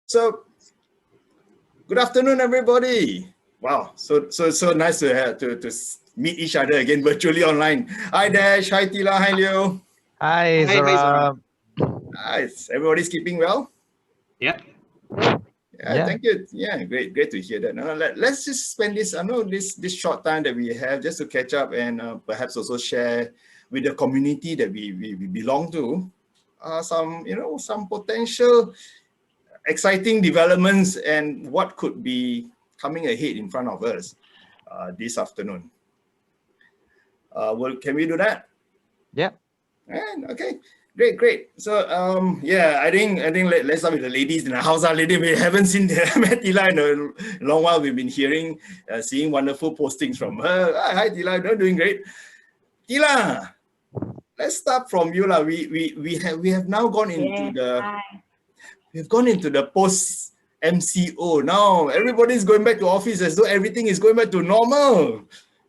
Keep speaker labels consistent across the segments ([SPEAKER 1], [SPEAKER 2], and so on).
[SPEAKER 1] So, good afternoon, everybody. Wow, so nice to have to meet each other again virtually online. Hi Dash, hi Tila, hi Leo.
[SPEAKER 2] Hi,
[SPEAKER 3] Hi, Zara.
[SPEAKER 2] Zara.
[SPEAKER 1] Nice. Everybody's keeping well?
[SPEAKER 3] Yep.
[SPEAKER 1] Yeah, thank you. Yeah, great to hear that. Let's just spend this, I know this short time that we have just to catch up and perhaps also share with the community that we belong to some potential exciting developments and what could be coming ahead in front of us this afternoon. Can we do that?
[SPEAKER 2] Yeah.
[SPEAKER 1] And okay, great. So yeah, I think let's start with the ladies in the house. Lady, we haven't seen met Tila in a long while. We've been seeing wonderful postings from her. Hi Tila, you're doing great. Tila, let's start from you lah. We have now gone into we've gone into the post MCO. Now everybody's going back to office as though everything is going back to normal.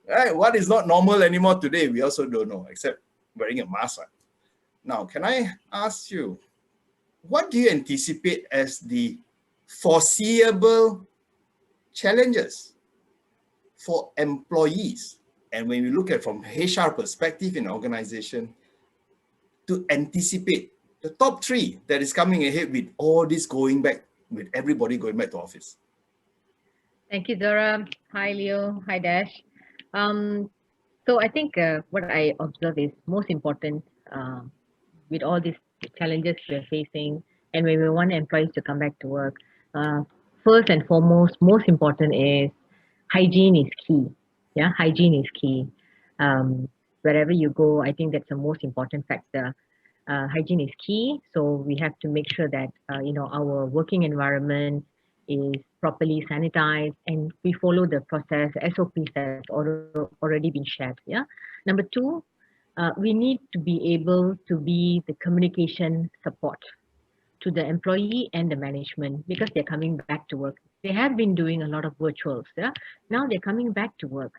[SPEAKER 1] Right? What is not normal anymore today? We also don't know, except wearing a mask. Now, can I ask you, what do you anticipate as the foreseeable challenges for employees? And when we look at from HR perspective in an organization, to anticipate the top three that is coming ahead with all this going back, with everybody going back to office.
[SPEAKER 4] Thank you, Zara. Hi, Leo. Hi, Dash. So I think what I observe is most important with all these challenges we're facing, and when we want employees to come back to work, first and foremost, most important is hygiene is key. Yeah, hygiene is key. Wherever you go, I think that's the most important factor. Hygiene is key, so we have to make sure that our working environment is properly sanitized and we follow the process SOPs that's already been shared. Yeah. Number two, we need to be able to be the communication support to the employee and the management because they're coming back to work. They have been doing a lot of virtuals. Yeah. Now they're coming back to work.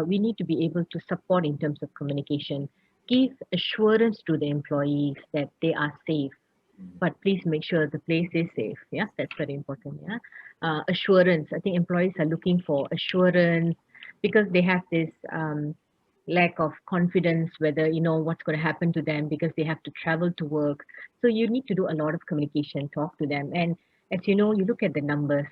[SPEAKER 4] We need to be able to support in terms of communication, give assurance to the employees that they are safe, but please make sure the place is safe. Yeah, that's very important. Yeah, assurance. I think employees are looking for assurance because they have this lack of confidence whether what's going to happen to them because they have to travel to work. So you need to do a lot of communication, talk to them, and as you know, you look at the numbers.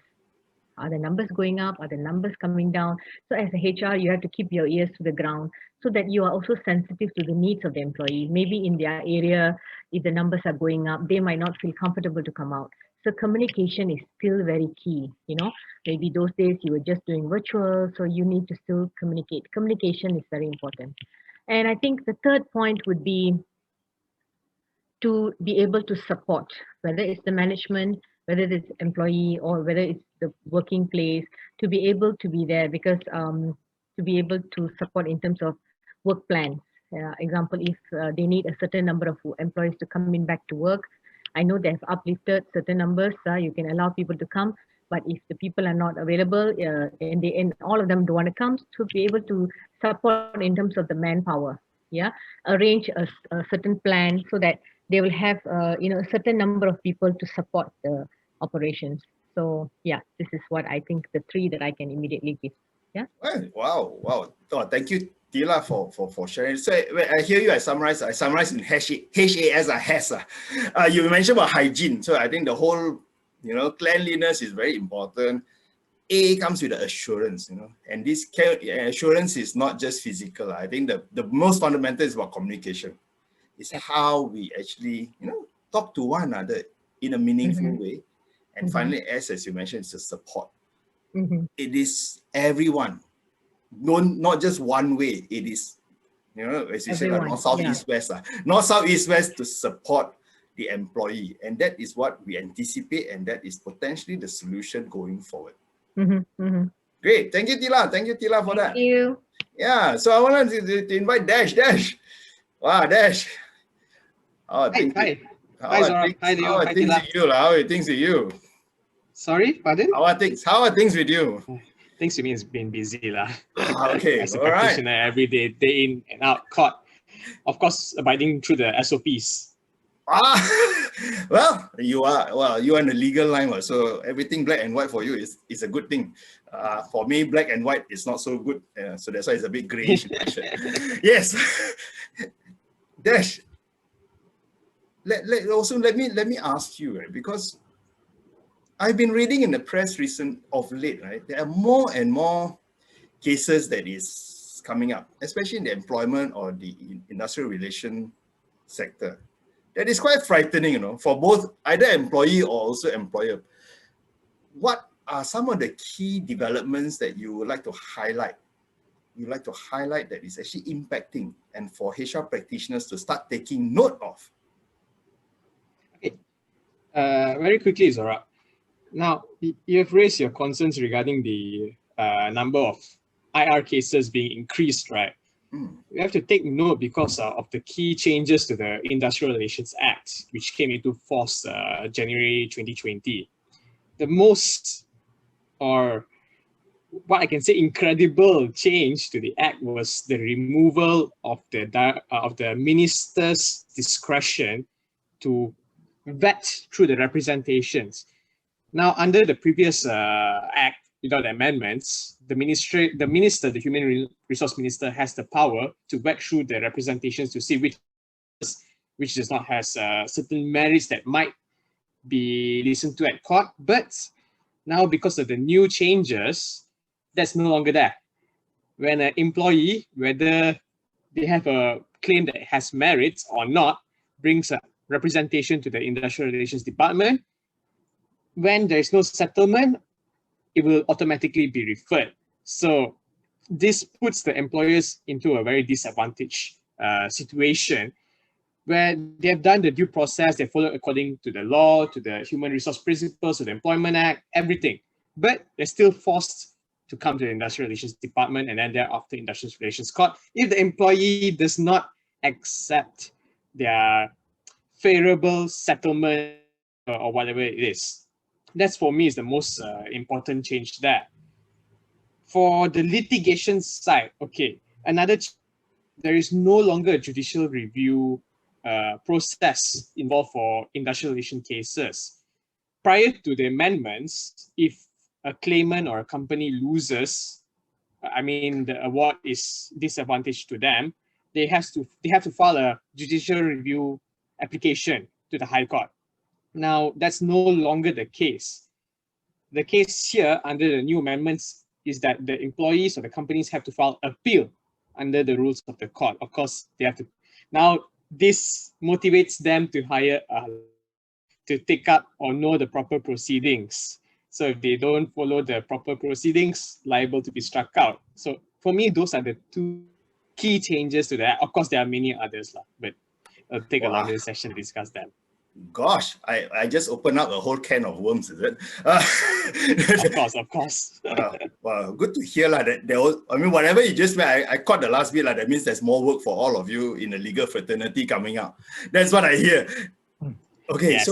[SPEAKER 4] Are the numbers going up? Are the numbers coming down? So as a HR, you have to keep your ears to the ground so that you are also sensitive to the needs of the employee. Maybe in their area, if the numbers are going up, they might not feel comfortable to come out. So communication is still very key. Maybe those days you were just doing virtual, so you need to still communicate. Communication is very important. And I think the third point would be to be able to support, whether it's the management, whether it's employee, or whether it's the working place, to be able to be there because to be able to support in terms of work plans. Example, if they need a certain number of employees to come in back to work, I know they've uplifted certain numbers. You can allow people to come, but if the people are not available and all of them don't want to come, to be able to support in terms of the manpower. Yeah, arrange a certain plan so that they will have a certain number of people to support the operations. So yeah, this is what I think the three that I can immediately give. Yeah.
[SPEAKER 1] Wow. Oh, thank you, Tila, for sharing. So I hear you. I summarize in HAS. You mentioned about hygiene. So I think the whole cleanliness is very important. A comes with the assurance, and this assurance is not just physical. I think the most fundamental is about communication. It's how we actually, talk to one another in a meaningful way. And finally, as you mentioned, it's a support. It is everyone, not just one way. It is, as you say, north, south, east, west. North, south, east, west to support the employee. And that is what we anticipate, and that is potentially the solution going forward. Great. Thank you, Tila. Thank you, Tila, for that.
[SPEAKER 4] Thank you.
[SPEAKER 1] Yeah. So I wanted to invite Dash. Wow, Dash.
[SPEAKER 3] Hi, Zara. Hi, Leo. Hi, Tila.
[SPEAKER 1] How are things with you?
[SPEAKER 3] Sorry, pardon?
[SPEAKER 1] How are things with you?
[SPEAKER 3] Things with me has been busy lah.
[SPEAKER 1] Okay,
[SPEAKER 3] as a practitioner, every day in and out, caught. Of course, abiding through the SOPs.
[SPEAKER 1] Well, you are in the legal line, so everything black and white for you is a good thing. For me, black and white is not so good, so that's why it's a bit grayish in my shirt. Yes, Dash. Let me ask you, right? Because I've been reading in the press of late, right? There are more and more cases that is coming up, especially in the employment or the industrial relation sector. That is quite frightening, for both either employee or also employer. What are some of the key developments that you would like to highlight? You'd like to highlight that is actually impacting and for HR practitioners to start taking note of?
[SPEAKER 3] Okay. Very quickly, Zora. Now, you have raised your concerns regarding the number of IR cases being increased, right? We have to take note because of the key changes to the Industrial Relations Act, which came into force January 2020. The most, or what I can say, incredible change to the act was the removal of the minister's discretion to vet through the representations. Now, under the previous act, without amendments, the the human resource minister, has the power to vet through the representations to see which does not have certain merits that might be listened to at court. But now, because of the new changes, that's no longer there. When an employee, whether they have a claim that has merits or not, brings a representation to the Industrial Relations Department, when there is no settlement, it will automatically be referred. So this puts the employers into a very disadvantaged situation where they have done the due process, they follow according to the law, to the human resource principles, to the Employment Act, everything. But they're still forced to come to the Industrial Relations Department and then thereafter Industrial Relations Court if the employee does not accept their favorable settlement or whatever it is. That's, for me, is the most important change there. For the litigation side, okay, there is no longer a judicial review process involved for industrial relation cases. Prior to the amendments, if a claimant or a company loses, the award is disadvantaged to them, they have to file a judicial review application to the High Court. Now, that's no longer the case. The case here under the new amendments is that the employees or the companies have to file appeal under the rules of the court. Of course, they have to. Now, this motivates them to hire to take up or know the proper proceedings. So if they don't follow the proper proceedings, liable to be struck out. So for me, those are the two key changes to that. Of course, there are many others, but I'll take a longer session to discuss them.
[SPEAKER 1] Gosh, I just opened up a whole can of worms, is it?
[SPEAKER 3] Of course.
[SPEAKER 1] Well, good to hear that there was, whatever you just made, I caught the last bit, that means there's more work for all of you in the legal fraternity coming up. That's what I hear. Okay, yes.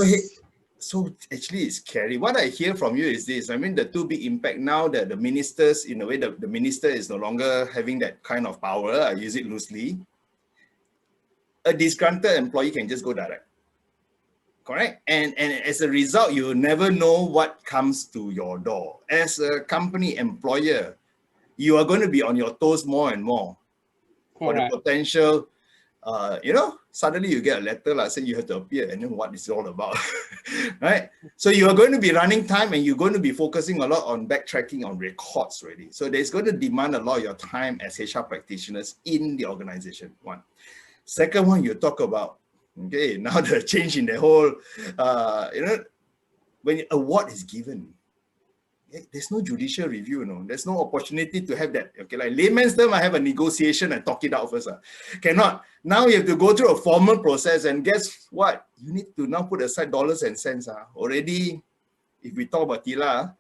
[SPEAKER 1] So actually it's scary. What I hear from you is this, the two big impact now that the ministers, in a way, the minister is no longer having that kind of power, I use it loosely. A disgruntled employee can just go direct. Correct? And as a result, you never know what comes to your door. As a company employer, you are going to be on your toes more and more.
[SPEAKER 3] Correct.
[SPEAKER 1] For the potential, suddenly you get a letter say you have to appear, and then what it's all about, right? So you are going to be running time and you're going to be focusing a lot on backtracking on records already. So there's going to demand a lot of your time as HR practitioners in the organization, one. Second one, you talk about, okay, now the change in the whole, when an award is given, there's no judicial review, there's no opportunity to have that. Okay, like layman's term, I have a negotiation and talk it out first. Cannot. Now you have to go through a formal process, and guess what? You need to now put aside dollars and cents. Already, if we talk about TILA,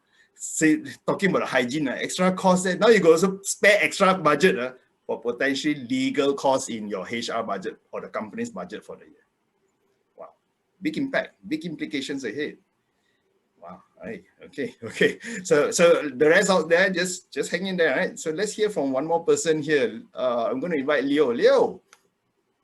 [SPEAKER 1] talking about the hygiene, extra costs, now you go also spare extra budget for potentially legal costs in your HR budget or the company's budget for the year. Wow, big impact, big implications ahead. Wow, right. Okay. So the rest out there, just hang in there, right? So let's hear from one more person here. I'm going to invite Leo. Leo.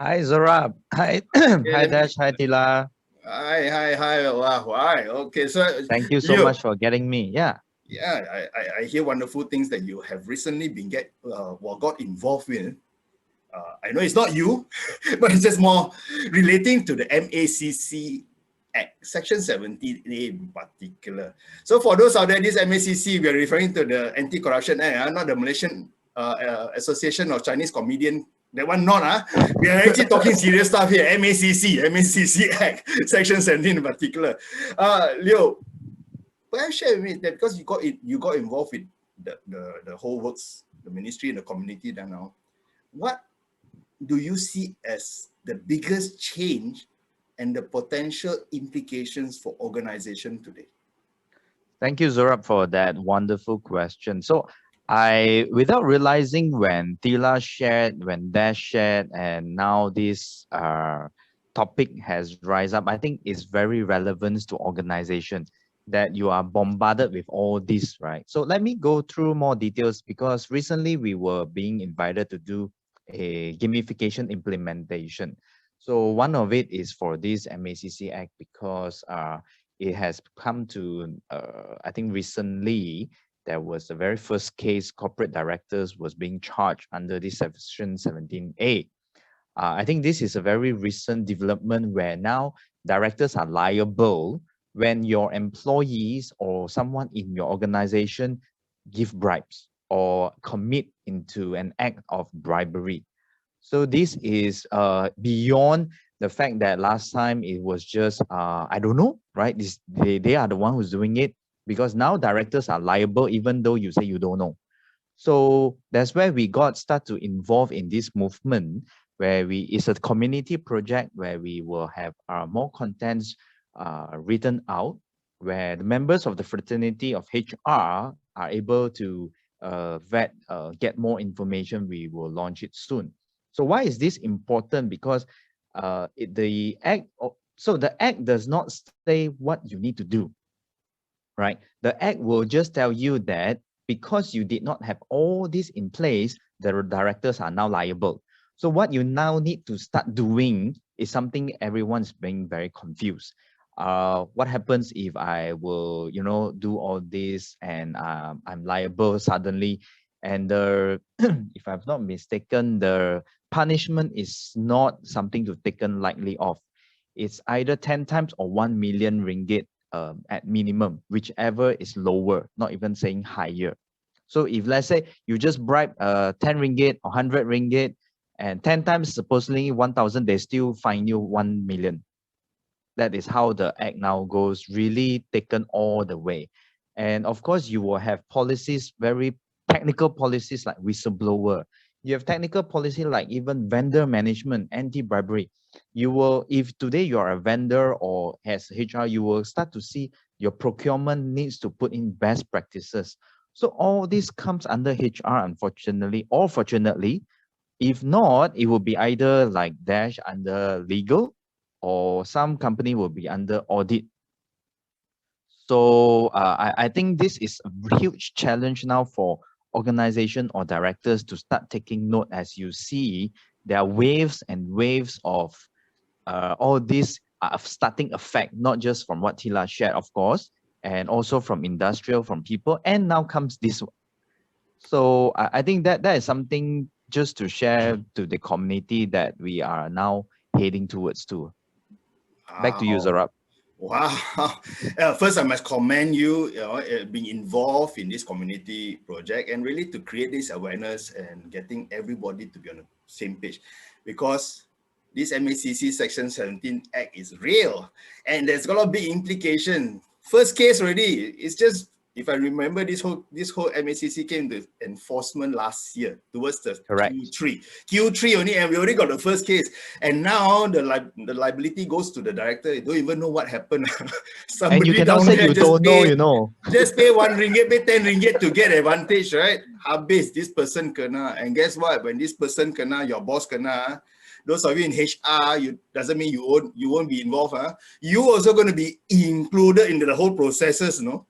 [SPEAKER 2] Hi Zorab. Hi, hi Dash. Hi Tila.
[SPEAKER 1] Hi. Wow, why? Okay, so
[SPEAKER 2] Thank you so
[SPEAKER 1] Leo,
[SPEAKER 2] much for getting me. Yeah.
[SPEAKER 1] yeah, I hear wonderful things that you have recently got involved with. I know it's not you, but it's just more relating to the MACC Act, Section 17A in particular. So for those out there, this MACC, we are referring to the Anti-Corruption Act, not the Malaysian Association of Chinese Comedian. That one not, we are actually talking serious stuff here. MACC Act, Section 17 in particular. Leo, perhaps share with me that because you got involved with the whole works, the ministry and the community there now. What do you see as the biggest change and the potential implications for organization today?
[SPEAKER 2] Thank you, Zorab, for that wonderful question. So I, without realizing when Tila shared, when Dash shared, and now this topic has rise up, I think it's very relevant to organizations that you are bombarded with all this, right? So let me go through more details because recently we were being invited to do a gamification implementation. So one of it is for this MACC Act because it has come to, I think recently, there was the very first case corporate directors was being charged under this section 17A. I think this is a very recent development where now directors are liable when your employees or someone in your organization give bribes or commit into an act of bribery. So this is beyond the fact that last time it was just I don't know, right? They are the one who's doing it because now directors are liable even though you say you don't know. So that's where we got start to involve in this movement where it's a community project where we will have more contents written out where the members of the fraternity of HR are able to get more information. We will launch it soon. So why is this important? Because the act, so the act does not say what you need to do, right? The act will just tell you that because you did not have all this in place, the directors are now liable. So what you now need to start doing is something everyone's being very confused. What happens if I will, do all this and I'm liable suddenly? And if I'm not mistaken, the punishment is not something to taken lightly of. It's either 10 times or 1 million ringgit at minimum, whichever is lower, not even saying higher. So if let's say you just bribe 10 ringgit or 100 ringgit and 10 times supposedly 1,000, they still fine you 1 million. That is how the act now goes, really taken all the way. And of course, you will have policies, very technical policies like whistleblower. You have technical policy like even vendor management, anti-bribery. You will, if today you are a vendor or as HR, you will start to see your procurement needs to put in best practices. So all this comes under HR, unfortunately, or fortunately. If not, it will be either like Dash under legal or some company will be under audit. So I think this is a huge challenge now for organization or directors to start taking note. As you see, there are waves and waves of all this starting effect, not just from what Tila shared, of course, and also from industrial, from people, and now comes this. So I think that is something just to share to the community that we are now heading towards too. Back to you, Zarab.
[SPEAKER 1] Wow. First, I must commend you, being involved in this community project and really to create this awareness and getting everybody to be on the same page, because this MACC Section 17 Act is real and there's got a big implication. First case already, it's just, if I remember, this whole MACC came to enforcement last year towards the
[SPEAKER 2] Correct.
[SPEAKER 1] Q3 only, and we already got the first case. And now the liability goes to the director. You don't even know what happened.
[SPEAKER 2] And you cannot say you don't know,
[SPEAKER 1] Just pay 1 ringgit, pay 10 ringgit to get advantage, right? Habis, this person kena. And guess what? When this person kena, your boss kena, those of you in HR, doesn't mean you won't be involved. You also going to be included into the whole processes, no?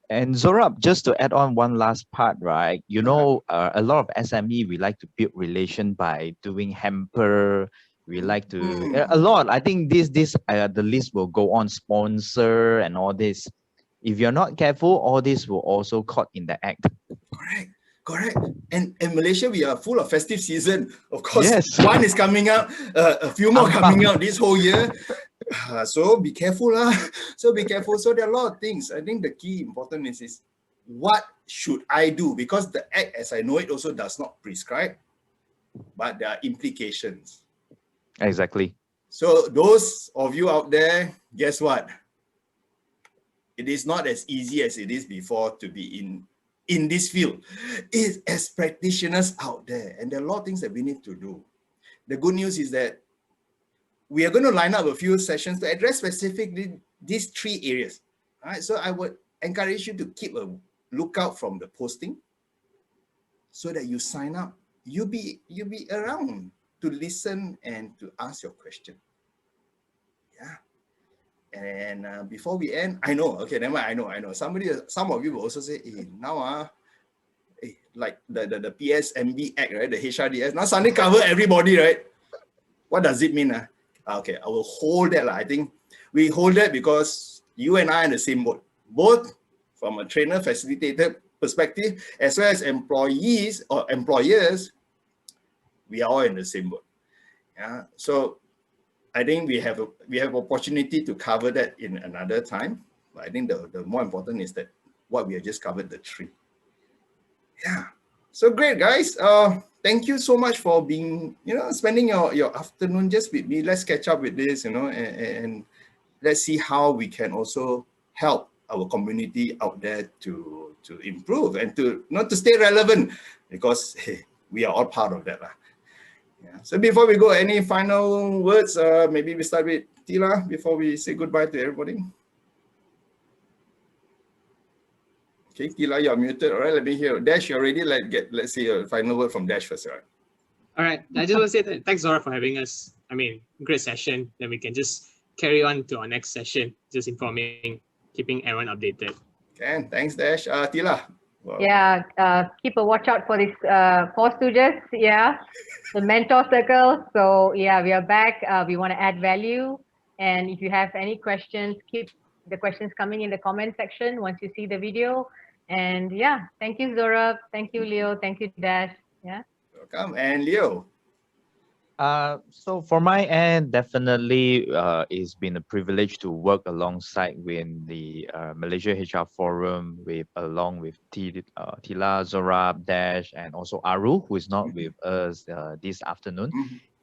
[SPEAKER 2] And Zorab, just to add on one last part, right? You know, a lot of SME, we like to build relation by doing hamper. We like to a lot. I think the list will go on, sponsor and all this. If you're not careful, all this will also caught in the act.
[SPEAKER 1] Correct. And in Malaysia, we are full of festive season. Of course,
[SPEAKER 2] Yes.
[SPEAKER 1] one is coming out, a few more coming out this whole year. So be careful, lah. So be careful. So there are a lot of things. I think the key important is what should I do? Because the act, as I know it, also does not prescribe, but there are implications.
[SPEAKER 2] Exactly.
[SPEAKER 1] So those of you out there, guess what? It is not as easy as it is before to be in this field. It's as practitioners out there, and there are a lot of things that we need to do. The good news is that we are going to line up a few sessions to address specifically these 3 areas. All right, so I would encourage you to keep a lookout from the posting so that you sign up. You'll be around to listen and to ask your question. Yeah. And before we end, I know, okay, never mind, I know. Some of you will also say, now, like the PSMB Act, right? The HRDS, now suddenly cover everybody, right? What does it mean? Okay, I will hold that. I think we hold that because you and I are in the same boat, both from a trainer facilitator perspective, as well as employees or employers, we are all in the same boat. Yeah. So I think we have opportunity to cover that in another time. But I think the more important is that what we have just covered, the 3. Yeah. So great, guys. Thank you so much for being, spending your afternoon just with me. Let's catch up with this, and let's see how we can also help our community out there to improve and to stay relevant, because hey, we are all part of that. Yeah. So before we go, any final words? Maybe we start with Tila before we say goodbye to everybody. Okay, Tila, you're muted. All right, let me hear. Dash, you already let's see a final word from Dash first.
[SPEAKER 3] All right. I just want to say that thanks, Zora, for having us. I mean, great session. Then we can just carry on to our next session, just informing, keeping everyone updated.
[SPEAKER 1] Okay, thanks, Dash. Tila.
[SPEAKER 4] Wow. Yeah, keep a watch out for these 4 Stooges. Yeah, the mentor circle. So yeah, we are back. We want to add value. And if you have any questions, keep the questions coming in the comment section once you see the video. And yeah, thank you, Zora. Thank you, Leo. Thank you, Dash. Yeah.
[SPEAKER 1] Welcome. And Leo.
[SPEAKER 2] So for my end, definitely it's been a privilege to work alongside with the Malaysia HR Forum, along with Tila, Zorab, Dash, and also Aru, who is not with us this afternoon.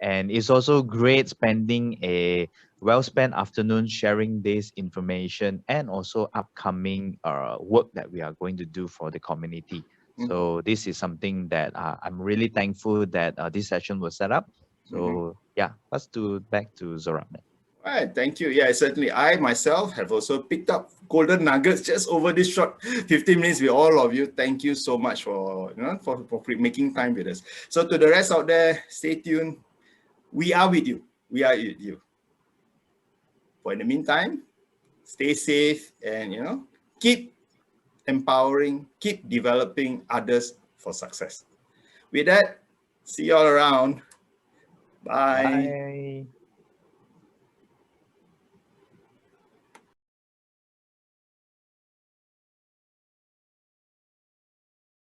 [SPEAKER 2] And it's also great spending a well-spent afternoon sharing this information and also upcoming work that we are going to do for the community. So this is something that I'm really thankful that this session was set up. So yeah, back to Zorab.
[SPEAKER 1] All right, thank you. Yeah, certainly. I myself have also picked up golden nuggets just over this short 15 minutes with all of you. Thank you so much for making time with us. So to the rest out there, stay tuned. We are with you. We are with you. For in the meantime, stay safe and keep empowering, keep developing others for success. With that, see you all around. Bye.
[SPEAKER 2] Bye.